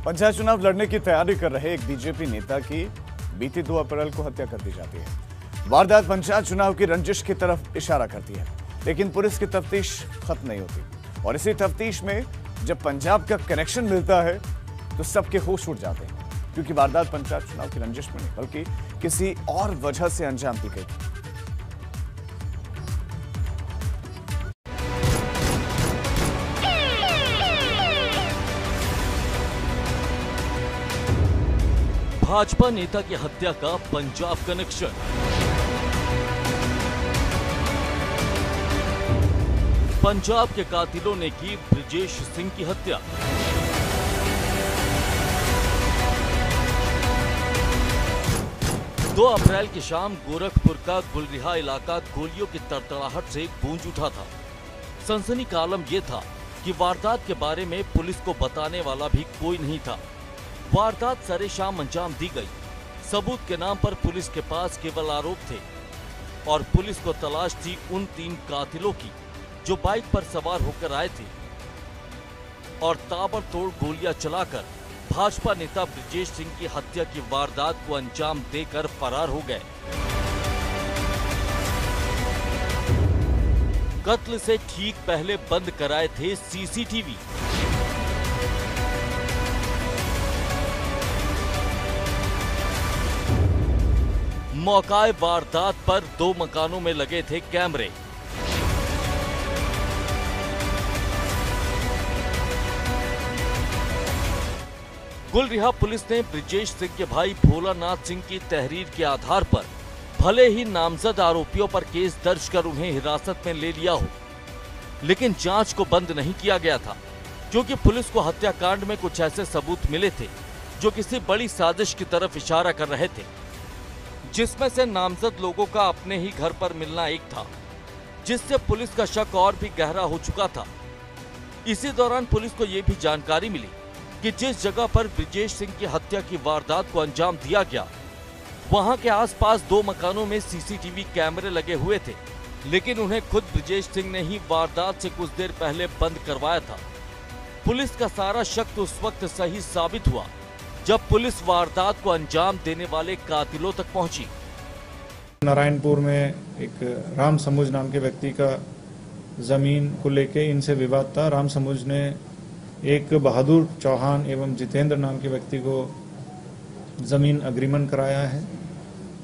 पंचायत चुनाव लड़ने की तैयारी कर रहे एक बीजेपी नेता की बीती 2 अप्रैल को हत्या कर दी जाती है। वारदात पंचायत चुनाव की रंजिश की तरफ इशारा करती है, लेकिन पुलिस की तफ्तीश खत्म नहीं होती और इसी तफ्तीश में जब पंजाब का कनेक्शन मिलता है तो सबके होश उड़ जाते हैं, क्योंकि वारदात पंचायत चुनाव की रंजिश में नहीं बल्कि किसी और वजह से अंजाम दी गई। भाजपा नेता की हत्या का पंजाब कनेक्शन। पंजाब के कातिलों ने की ब्रजेश सिंह की हत्या। दो अप्रैल की शाम गोरखपुर का गुलरिहा इलाका गोलियों की तड़तड़ाहट से गूंज उठा था। सनसनी का आलम यह था कि वारदात के बारे में पुलिस को बताने वाला भी कोई नहीं था। वारदात सरेशाम अंजाम दी गई। सबूत के नाम पर पुलिस के पास केवल आरोप थे और पुलिस को तलाश थी उन 3 कातिलों की जो बाइक पर सवार होकर आए थे और ताबड़तोड़ गोलियां चलाकर भाजपा नेता ब्रजेश सिंह की हत्या की वारदात को अंजाम देकर फरार हो गए। कत्ल से ठीक पहले बंद कराए थे सीसीटीवी। मौकाए वारदात पर 2 मकानों में लगे थे कैमरे। गुलरिहा पुलिस ने ब्रजेश सिंह के भाई भोलानाथ सिंह की तहरीर के आधार पर भले ही नामजद आरोपियों पर केस दर्ज कर उन्हें हिरासत में ले लिया हो, लेकिन जांच को बंद नहीं किया गया था, क्योंकि पुलिस को हत्याकांड में कुछ ऐसे सबूत मिले थे जो किसी बड़ी साजिश की तरफ इशारा कर रहे थे, जिसमें से नामजद लोगों का अपने ही घर पर मिलना एक था, जिससे पुलिस का शक और भी गहरा हो चुका था। इसी दौरान पुलिस को यह भी जानकारी मिली कि जिस जगह पर ब्रजेश सिंह की हत्या की वारदात को अंजाम दिया गया, वहां के आसपास 2 मकानों में सीसीटीवी कैमरे लगे हुए थे, लेकिन उन्हें खुद ब्रजेश सिंह ने ही वारदात से कुछ देर पहले बंद करवाया था। पुलिस का सारा शक तो उस वक्त सही साबित हुआ जब पुलिस वारदात को अंजाम देने वाले कातिलों तक पहुंची। नारायणपुर में एक राम समुज नाम के व्यक्ति का जमीन को लेके इनसे विवाद था। राम समुज ने एक बहादुर चौहान एवं जितेंद्र नाम के व्यक्ति को जमीन अग्रीमेंट कराया है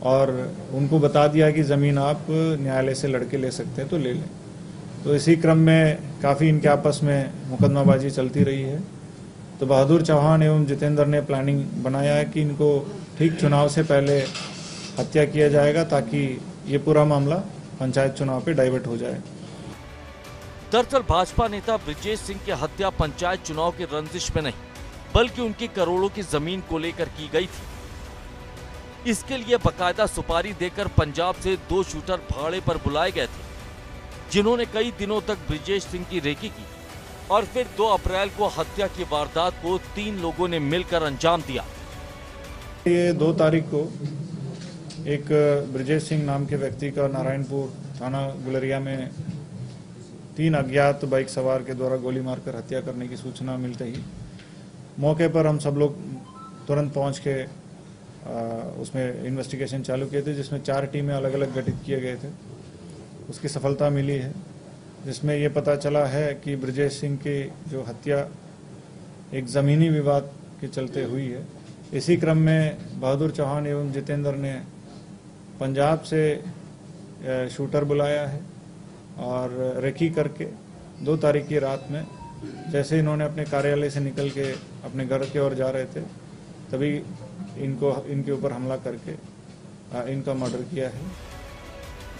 और उनको बता दिया कि जमीन आप न्यायालय से लड़के ले सकते हैं तो ले लें। तो इसी क्रम में काफ़ी इनके आपस में मुकदमाबाजी चलती रही है। तो बहादुर चौहान एवं जितेंद्र ने प्लानिंग बनाया है कि इनको ठीक चुनाव से पहले हत्या किया जाएगा ताकि ये पूरा मामला पंचायत चुनाव पे डाइवर्ट हो जाए। दरअसल भाजपा नेता ब्रजेश सिंह की हत्या पंचायत चुनाव की रंजिश में नहीं बल्कि उनकी करोड़ों की जमीन को लेकर की गई थी। इसके लिए बकायदा सुपारी देकर पंजाब से 2 शूटर भाड़े पर बुलाए गए थे, जिन्होंने कई दिनों तक ब्रजेश सिंह की रेकी की और फिर 2 अप्रैल को हत्या की वारदात को 3 लोगों ने मिलकर अंजाम दिया। ये 2 तारीख को एक ब्रजेश सिंह नाम के व्यक्ति का नारायणपुर थाना गुलरिया में 3 अज्ञात बाइक सवार के द्वारा गोली मारकर हत्या करने की सूचना मिलते ही मौके पर हम सब लोग तुरंत पहुंच के उसमें इन्वेस्टिगेशन चालू किए थे, जिसमें 4 टीमें अलग अलग गठित किए गए थे। उसकी सफलता मिली है, जिसमें ये पता चला है कि ब्रजेश सिंह की जो हत्या एक ज़मीनी विवाद के चलते हुई है। इसी क्रम में बहादुर चौहान एवं जितेंद्र ने पंजाब से शूटर बुलाया है और रेकी करके 2 तारीख की रात में जैसे इन्होंने अपने कार्यालय से निकल के अपने घर की ओर जा रहे थे, तभी इनके ऊपर हमला करके इनका मर्डर किया है।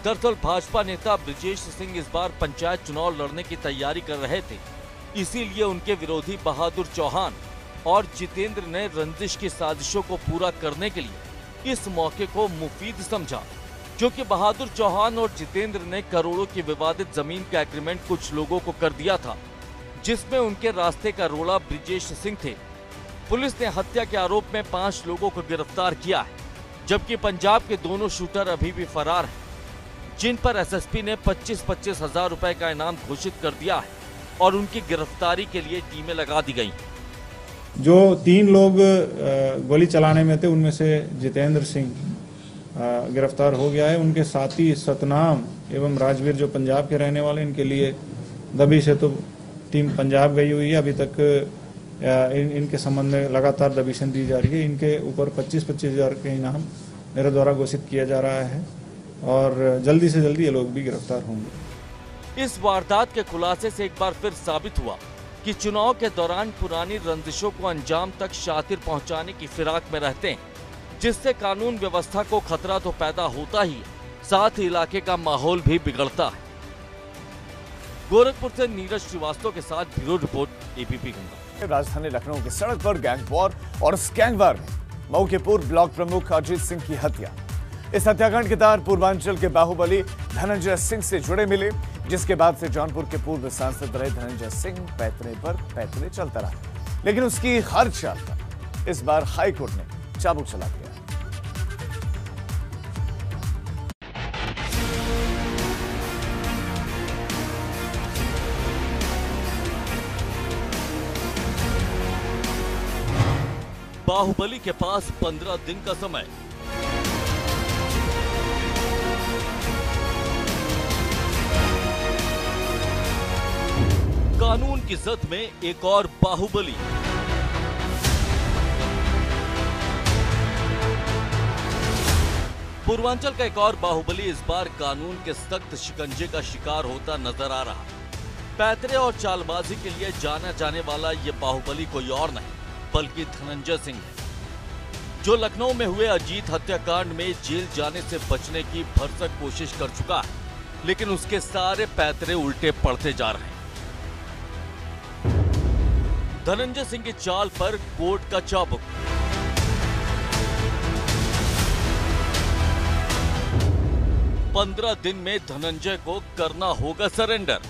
दरअसल भाजपा नेता ब्रजेश सिंह इस बार पंचायत चुनाव लड़ने की तैयारी कर रहे थे, इसीलिए उनके विरोधी बहादुर चौहान और जितेंद्र ने रंजिश की साजिशों को पूरा करने के लिए इस मौके को मुफीद समझा, क्योंकि बहादुर चौहान और जितेंद्र ने करोड़ों की विवादित जमीन का एग्रीमेंट कुछ लोगों को कर दिया था, जिसमें उनके रास्ते का रोड़ा ब्रजेश सिंह थे। पुलिस ने हत्या के आरोप में 5 लोगों को गिरफ्तार किया है, जबकि पंजाब के दोनों शूटर अभी भी फरार हैं, जिन पर एसएसपी ने 25-25 हजार रुपए का इनाम घोषित कर दिया है और उनकी गिरफ्तारी के लिए टीमें लगा दी गई। जो 3 लोग गोली चलाने में थे उनमें से जितेंद्र सिंह गिरफ्तार हो गया है। उनके साथी सतनाम एवं राजवीर जो पंजाब के रहने वाले, इनके लिए दबी से तो टीम पंजाब गई हुई है। अभी तक इनके संबंध में लगातार दबिशन दी जा रही है। इनके ऊपर 25-25 हज़ार के इनाम मेरे द्वारा घोषित किया जा रहा है और जल्दी से जल्दी ये लोग भी गिरफ्तार होंगे। इस वारदात के खुलासे से एक बार फिर साबित हुआ कि चुनाव के दौरान पुरानी रंजिशों को अंजाम तक शातिर पहुंचाने की फिराक में रहते हैं, जिससे कानून व्यवस्था को खतरा तो पैदा होता ही, साथ ही इलाके का माहौल भी बिगड़ता है। गोरखपुर से नीरज श्रीवास्तव के साथ ब्यूरो रिपोर्ट, एबीपी गंगा। राजधानी लखनऊ की सड़क पर गैंग वॉर और इस गैंग वॉर में मऊ के पूर्व ब्लॉक प्रमुख अजीत सिंह की हत्या। इस हत्याकांड के तार पूर्वांचल के बाहुबली धनंजय सिंह से जुड़े मिले, जिसके बाद से जौनपुर के पूर्व सांसद रहे धनंजय सिंह पैतरे पर पैतरे चलता रहा, लेकिन उसकी हर चाल पर इस बार हाईकोर्ट ने चाबुक चला दिया। बाहुबली के पास 15 दिन का समय। कानून की जद में एक और बाहुबली। पूर्वांचल का एक और बाहुबली इस बार कानून के सख्त शिकंजे का शिकार होता नजर आ रहा। पैतरे और चालबाजी के लिए जाना जाने वाला ये बाहुबली कोई और नहीं बल्कि धनंजय सिंह है, जो लखनऊ में हुए अजीत हत्याकांड में जेल जाने से बचने की भरसक कोशिश कर चुका है, लेकिन उसके सारे पैतरे उल्टे पड़ते जा रहे हैं। धनंजय सिंह की चाल पर कोर्ट का चाबुक। पंद्रह दिन में धनंजय को करना होगा सरेंडर।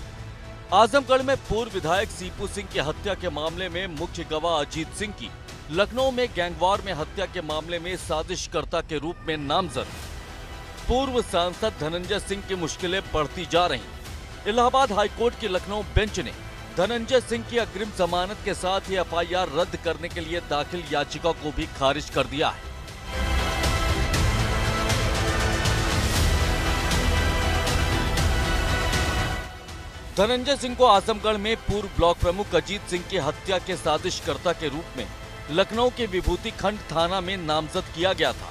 आजमगढ़ में पूर्व विधायक सीपू सिंह की हत्या के मामले में मुख्य गवाह अजीत सिंह की लखनऊ में गैंगवार में हत्या के मामले में साजिशकर्ता के रूप में नामजद पूर्व सांसद धनंजय सिंह की मुश्किलें बढ़ती जा रही। इलाहाबाद हाईकोर्ट की लखनऊ बेंच ने धनंजय सिंह की अग्रिम जमानत के साथ ही एफआईआर रद्द करने के लिए दाखिल याचिका को भी खारिज कर दिया है। धनंजय सिंह को आजमगढ़ में पूर्व ब्लॉक प्रमुख अजीत सिंह की हत्या के साजिशकर्ता के रूप में लखनऊ के विभूति खंड थाना में नामजद किया गया था।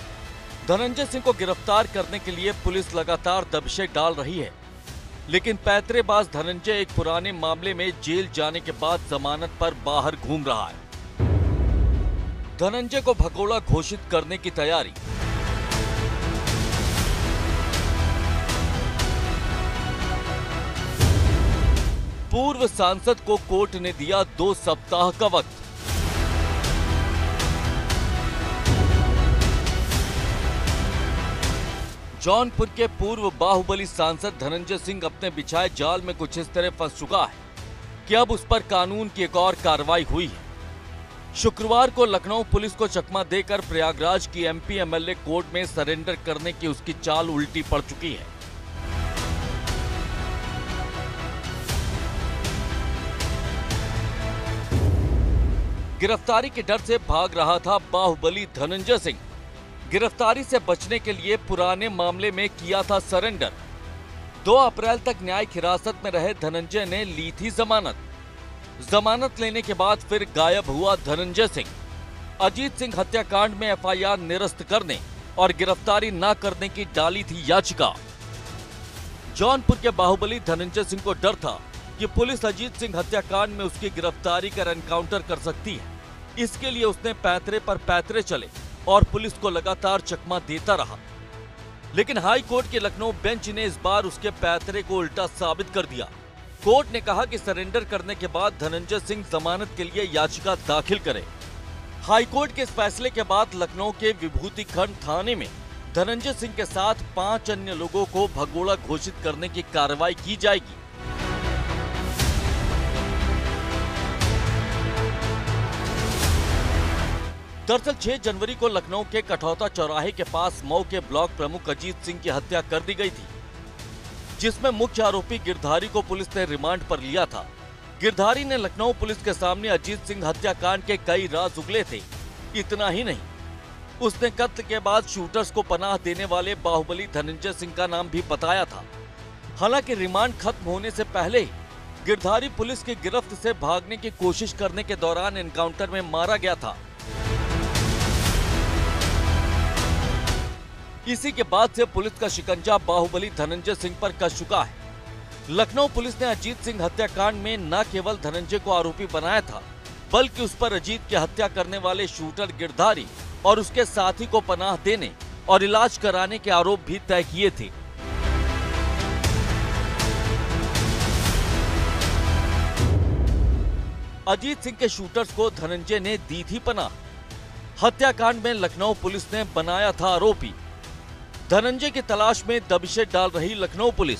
धनंजय सिंह को गिरफ्तार करने के लिए पुलिस लगातार दबिशें डाल रही है, लेकिन पैतरेबाज धनंजय एक पुराने मामले में जेल जाने के बाद जमानत पर बाहर घूम रहा है। धनंजय को भगोड़ा घोषित करने की तैयारी। पूर्व सांसद को कोर्ट ने दिया 2 सप्ताह का वक्त। जौनपुर के पूर्व बाहुबली सांसद धनंजय सिंह अपने बिछाए जाल में कुछ इस तरह फंस चुका है कि अब उस पर कानून की एक और कार्रवाई हुई है। शुक्रवार को लखनऊ पुलिस को चकमा देकर प्रयागराज की एमपी एमएलए कोर्ट में सरेंडर करने की उसकी चाल उल्टी पड़ चुकी है। गिरफ्तारी के डर से भाग रहा था बाहुबली धनंजय सिंह। गिरफ्तारी से बचने के लिए पुराने मामले में किया था सरेंडर। 2 अप्रैल तक न्यायिक हिरासत में रहे धनंजय ने ली थी जमानत। जमानत लेने के बाद फिर गायब हुआ धनंजय सिंह। अजीत सिंह हत्याकांड में एफआईआर निरस्त करने और गिरफ्तारी न करने की डाली थी याचिका। जौनपुर के बाहुबली धनंजय सिंह को डर था कि पुलिस अजीत सिंह हत्याकांड में उसकी गिरफ्तारी कर एनकाउंटर कर सकती है। इसके लिए उसने पैतरे पर पैतरे चले और पुलिस को लगातार चकमा देता रहा, लेकिन हाई कोर्ट के लखनऊ बेंच ने इस बार उसके पैतरे को उल्टा साबित कर दिया। कोर्ट ने कहा कि सरेंडर करने के बाद धनंजय सिंह जमानत के लिए याचिका दाखिल करे। हाई कोर्ट के इस फैसले के बाद लखनऊ के विभूति खंड थाने में धनंजय सिंह के साथ 5 अन्य लोगों को भगोड़ा घोषित करने की कार्रवाई की जाएगी। दरअसल 6 जनवरी को लखनऊ के कठौता चौराहे के पास मऊ के ब्लॉक प्रमुख अजीत सिंह की हत्या कर दी गई थी, जिसमें मुख्य आरोपी गिरधारी को पुलिस ने रिमांड पर लिया था। गिरधारी ने लखनऊ पुलिस के सामने अजीत सिंह हत्याकांड के कई राज उगले थे। इतना ही नहीं, उसने कत्ल के बाद शूटर्स को पनाह देने वाले बाहुबली धनंजय सिंह का नाम भी बताया था। हालांकि रिमांड खत्म होने से पहले ही गिरधारी पुलिस की गिरफ्त से भागने की कोशिश करने के दौरान एनकाउंटर में मारा गया था। इसी के बाद से पुलिस का शिकंजा बाहुबली धनंजय सिंह पर कस चुका है। लखनऊ पुलिस ने अजीत सिंह हत्याकांड में न केवल धनंजय को आरोपी बनाया था, बल्कि उस पर अजीत की हत्या करने वाले शूटर गिरधारी और उसके साथी को पनाह देने और इलाज कराने के आरोप भी तय किए थे। अजीत सिंह के शूटर्स को धनंजय ने दी थी पनाह। हत्याकांड में लखनऊ पुलिस ने बनाया था आरोपी। धनंजय की तलाश में दबिशें डाल रही लखनऊ पुलिस।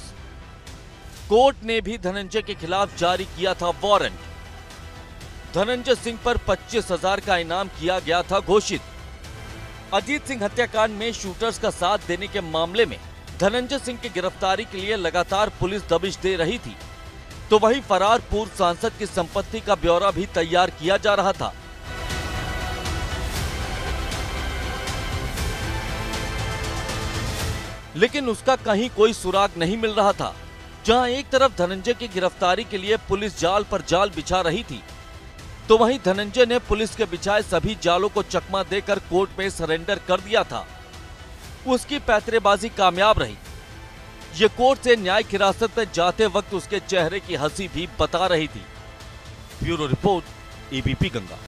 कोर्ट ने भी धनंजय के खिलाफ जारी किया था वारंट। धनंजय सिंह पर 25,000 का इनाम किया गया था घोषित। अजीत सिंह हत्याकांड में शूटर्स का साथ देने के मामले में धनंजय सिंह की गिरफ्तारी के लिए लगातार पुलिस दबिश दे रही थी, तो वहीं फरार पूर्व सांसद की संपत्ति का ब्यौरा भी तैयार किया जा रहा था। लेकिन उसका कहीं कोई सुराग नहीं मिल रहा था। जहां एक तरफ धनंजय की गिरफ्तारी के लिए पुलिस जाल पर जाल बिछा रही थी, तो वहीं धनंजय ने पुलिस के बिछाए सभी जालों को चकमा देकर कोर्ट में सरेंडर कर दिया था। उसकी पैंतरेबाजी कामयाब रही। ये कोर्ट से न्यायिक हिरासत में जाते वक्त उसके चेहरे की हंसी भी बता रही थी। Bureau report, ABP Ganga.